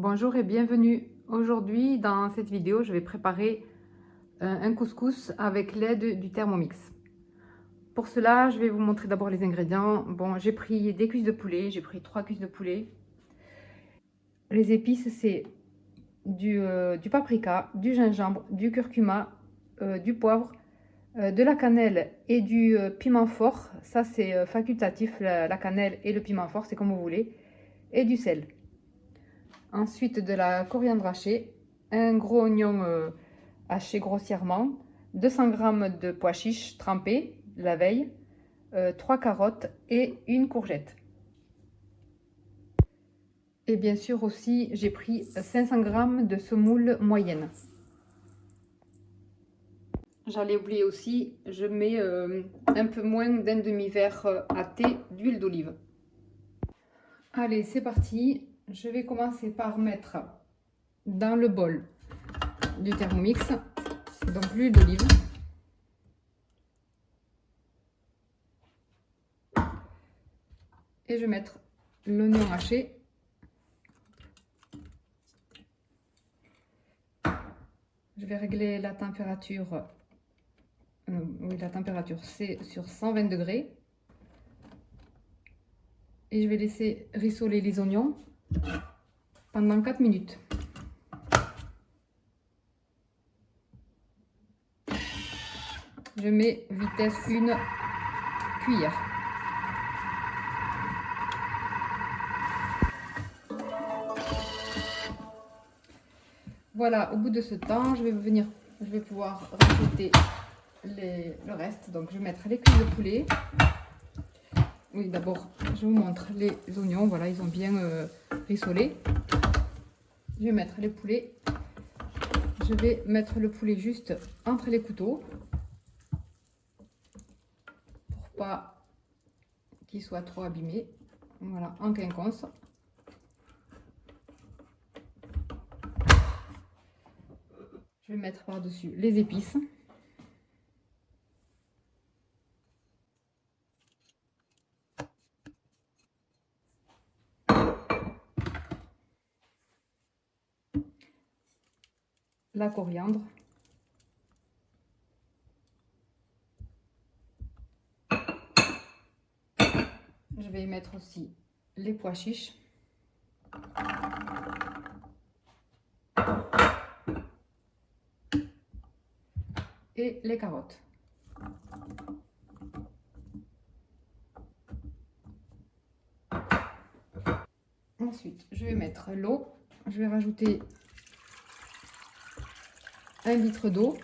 Bonjour et bienvenue. Aujourd'hui, dans cette vidéo, je vais préparer un couscous avec l'aide du Thermomix. Pour cela, je vais vous montrer d'abord les ingrédients. Bon, j'ai pris des cuisses de poulet, j'ai pris 3 cuisses de poulet. Les épices, c'est du paprika, du gingembre, du curcuma, du poivre, de la cannelle et du piment fort. Ça, c'est facultatif, la cannelle et le piment fort, c'est comme vous voulez. Et du sel. Ensuite, de la coriandre hachée, un gros oignon haché grossièrement, 200 g de pois chiches trempés la veille, 3 carottes et une courgette. Et bien sûr aussi, j'ai pris 500 g de semoule moyenne. J'allais oublier aussi, je mets un peu moins d'un demi-verre à thé d'huile d'olive. Allez, c'est parti. Je vais commencer par mettre dans le bol du Thermomix, donc l'huile d'olive. Et je vais mettre l'oignon haché. Je vais régler la température. Oui, la température c'est sur 120 degrés. Et je vais laisser rissoler les oignons pendant 4 minutes. Je mets vitesse 1 cuillère. Voilà, au bout de ce temps, je vais pouvoir rajouter le reste. Donc je vais mettre les cuisses de poulet. Oui, d'abord, je vous montre les oignons. Voilà, ils ont bien rissolé. Je vais mettre les poulets. Je vais mettre le poulet juste entre les couteaux pour pas qu'il soit trop abîmé. Voilà, en quinconce. Je vais mettre par-dessus les épices. La coriandre. Je vais y mettre aussi les pois chiches. Et les carottes. Ensuite, je vais mettre l'eau. Je vais rajouter 1 litre d'eau.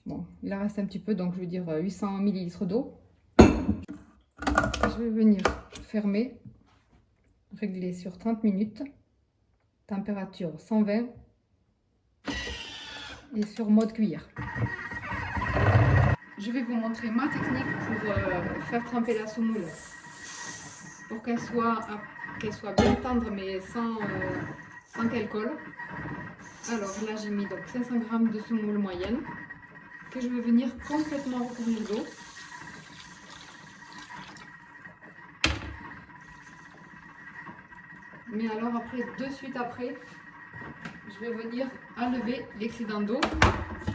Bon, il en reste un petit peu, donc je vais dire 800 ml d'eau. Je vais venir fermer, régler sur 30 minutes, température 120 et sur mode cuillère. Je vais vous montrer ma technique pour faire tremper la semoule, pour qu'elle soit bien tendre mais sans qu'elle colle. Alors là j'ai mis donc 500 g de semoule moyenne que je vais venir complètement recouvrir d'eau. Mais alors après, de suite après, je vais venir enlever l'excédent d'eau.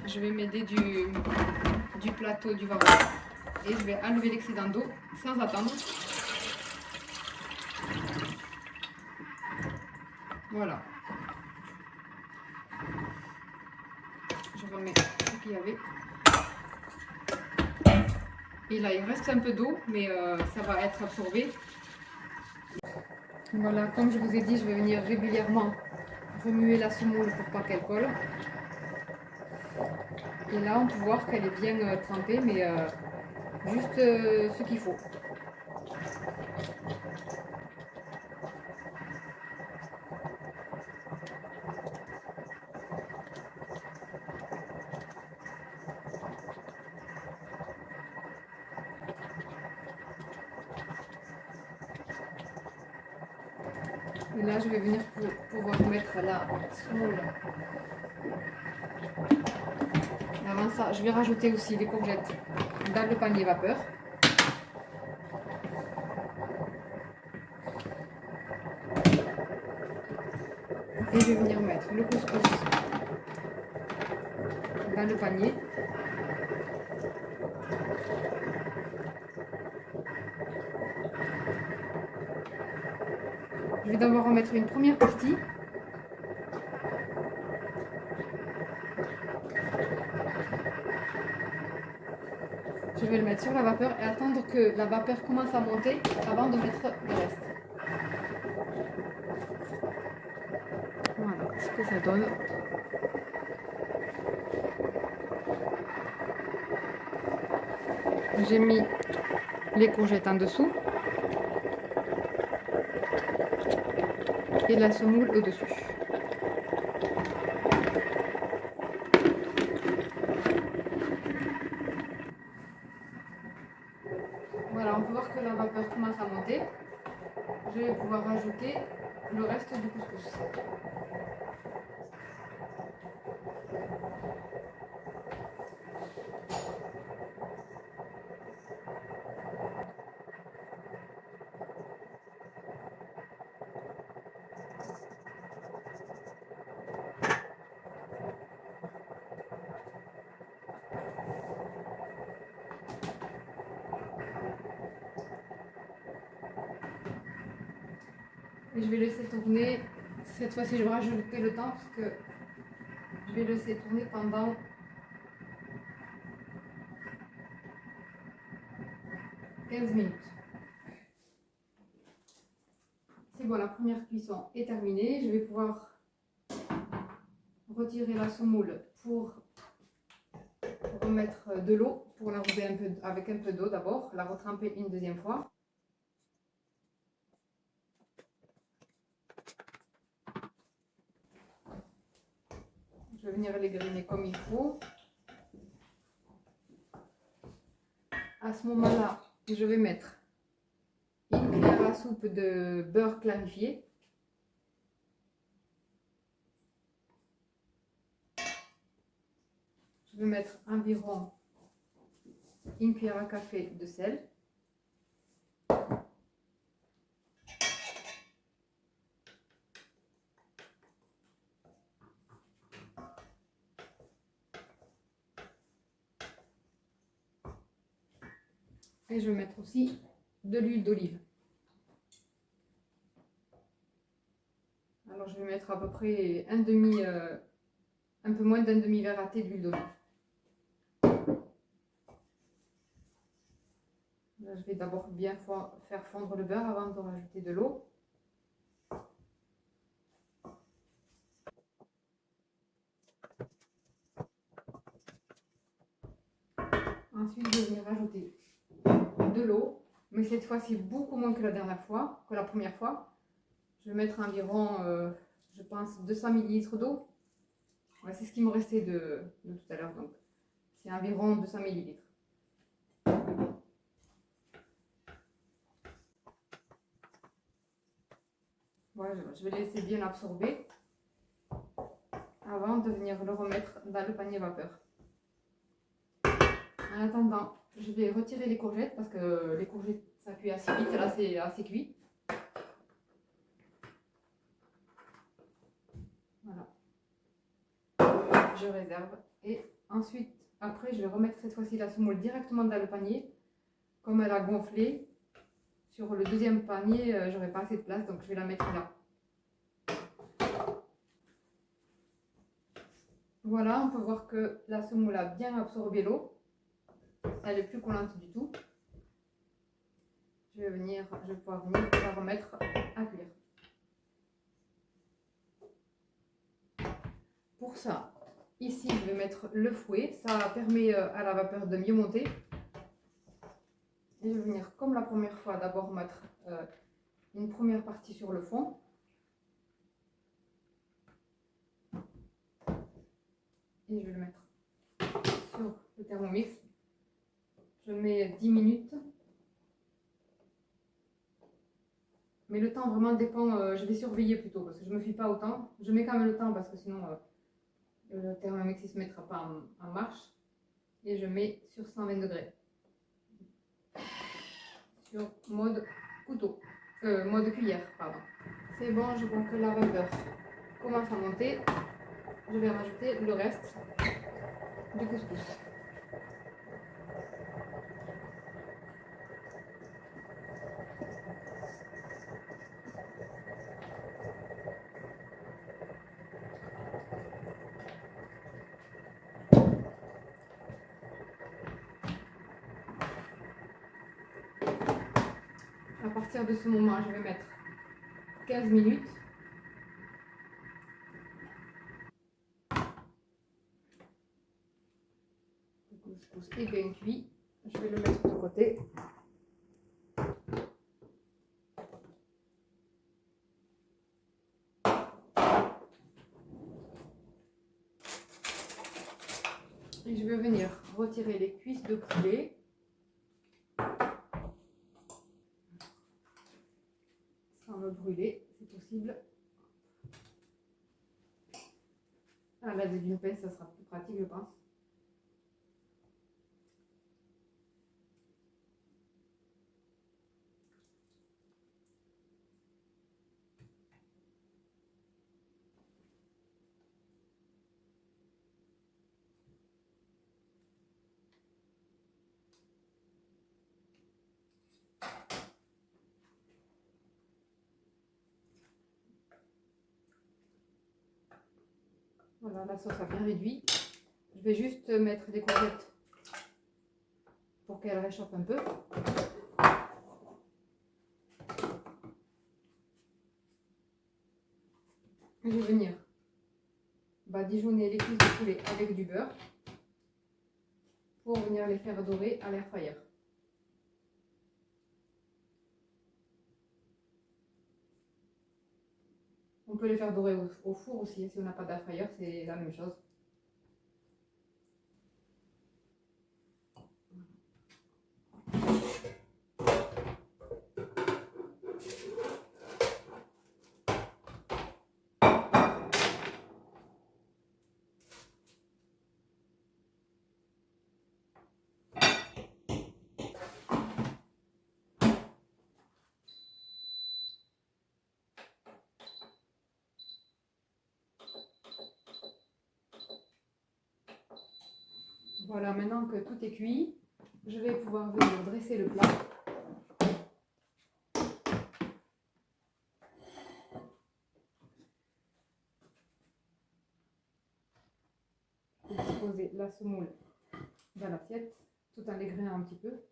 Je vais m'aider du plateau du varro et je vais enlever l'excédent d'eau sans attendre. Voilà. Je remets ce qu'il y avait. Et là, il reste un peu d'eau, mais ça va être absorbé. Voilà, comme je vous ai dit, je vais venir régulièrement remuer la semoule pour pas qu'elle colle. Et là, on peut voir qu'elle est bien trempée, mais juste ce qu'il faut. Et là, je vais venir pouvoir mettre la semoule. Avant ça, je vais rajouter aussi les courgettes dans le panier vapeur. le couscous dans le panier. Je vais d'abord en mettre une première partie. Je vais le mettre sur la vapeur et attendre que la vapeur commence à monter avant de mettre le reste. Voilà ce que ça donne. J'ai mis les courgettes en dessous et la semoule au-dessus. Voilà, on peut voir que la vapeur commence à monter. Je vais pouvoir rajouter le reste du couscous. Et je vais laisser tourner. Cette fois-ci, je vais rajouter le temps parce que je vais laisser tourner pendant 15 minutes. C'est bon, la première cuisson est terminée. Je vais pouvoir retirer la semoule pour remettre de l'eau, pour l'arroser un peu avec un peu d'eau d'abord, la retremper une deuxième fois. Je vais venir les griner comme il faut. À ce moment-là, je vais mettre une cuillère à soupe de beurre clarifié. Je vais mettre environ une cuillère à café de sel. Et je vais mettre aussi de l'huile d'olive. Alors je vais mettre à peu près un peu moins d'un demi-verre à thé d'huile d'olive. Là, je vais d'abord bien faire fondre le beurre avant de rajouter de l'eau. Ensuite, je vais venir rajouter de l'eau, mais cette fois-ci beaucoup moins que la première fois. Je vais mettre environ, je pense, 200 ml d'eau. Ouais, c'est ce qui me restait de tout à l'heure, donc c'est environ 200 ml. Voilà, je vais laisser bien absorber avant de venir le remettre dans le panier vapeur. En attendant, je vais retirer les courgettes parce que les courgettes ça cuit assez vite, là c'est assez cuit. Voilà. Je réserve et ensuite, après, je vais remettre cette fois-ci la semoule directement dans le panier. Comme elle a gonflé, sur le deuxième panier, j'aurais pas assez de place, donc je vais la mettre là. Voilà, on peut voir que la semoule a bien absorbé l'eau. Elle est plus collante du tout. Je vais pouvoir venir la remettre à cuire. Pour ça, ici, je vais mettre le fouet. Ça permet à la vapeur de mieux monter. Et je vais venir, comme la première fois, d'abord mettre une première partie sur le fond. Et je vais le mettre sur le Thermomix. Je mets 10 minutes. Mais le temps vraiment dépend, je vais surveiller plutôt parce que je ne me fie pas au temps. Je mets quand même le temps parce que sinon le Thermomix ne se mettra pas en marche. Et je mets sur 120 degrés. Sur mode couteau. Mode cuillère, pardon. C'est bon, je gonfle la vapeur. commence à monter, je vais rajouter le reste du couscous. À partir de ce moment, je vais mettre 15 minutes. Le couscous est bien cuit. Je vais le mettre de côté. Et je vais venir retirer les cuisses de poulet. Sans me brûler, c'est possible. À l'aide d'une pince, ça sera plus pratique, je pense. Voilà, la sauce a bien réduit. Je vais juste mettre des courgettes pour qu'elle réchauffe un peu. Je vais venir badigeonner les cuisses de poulet avec du beurre pour venir les faire dorer à l'air fryer. On peut les faire dorer au four aussi, si on n'a pas d'air fryer, c'est la même chose. Voilà, maintenant que tout est cuit, je vais pouvoir venir dresser le plat. Et disposer la semoule dans l'assiette, tout en l'égrenant un petit peu.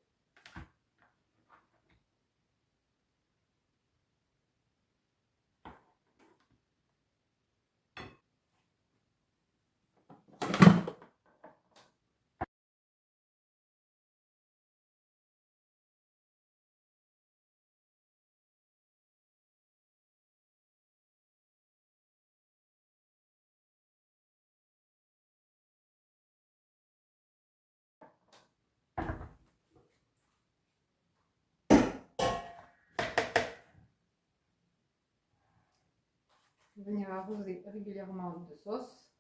Venir arroser régulièrement de sauce.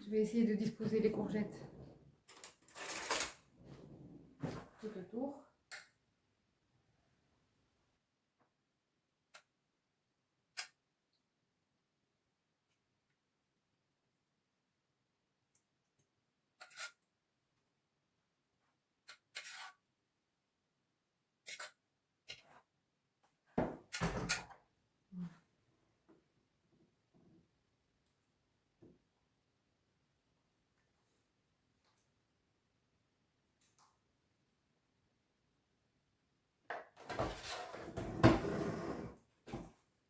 Je vais essayer de disposer les courgettes tout autour.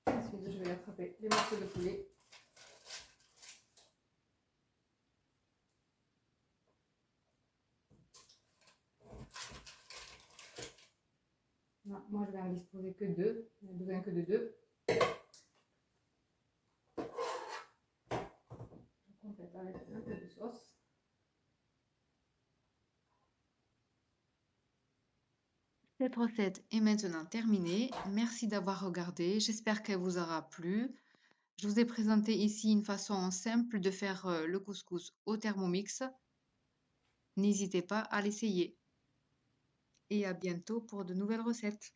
Ensuite, je vais attraper les morceaux de poulet. Non, moi, je vais en disposer que deux. Je n'ai besoin que de deux. Je complète avec un peu de sauce. Cette recette est maintenant terminée. Merci d'avoir regardé. J'espère qu'elle vous aura plu. Je vous ai présenté ici une façon simple de faire le couscous au Thermomix. N'hésitez pas à l'essayer. Et à bientôt pour de nouvelles recettes.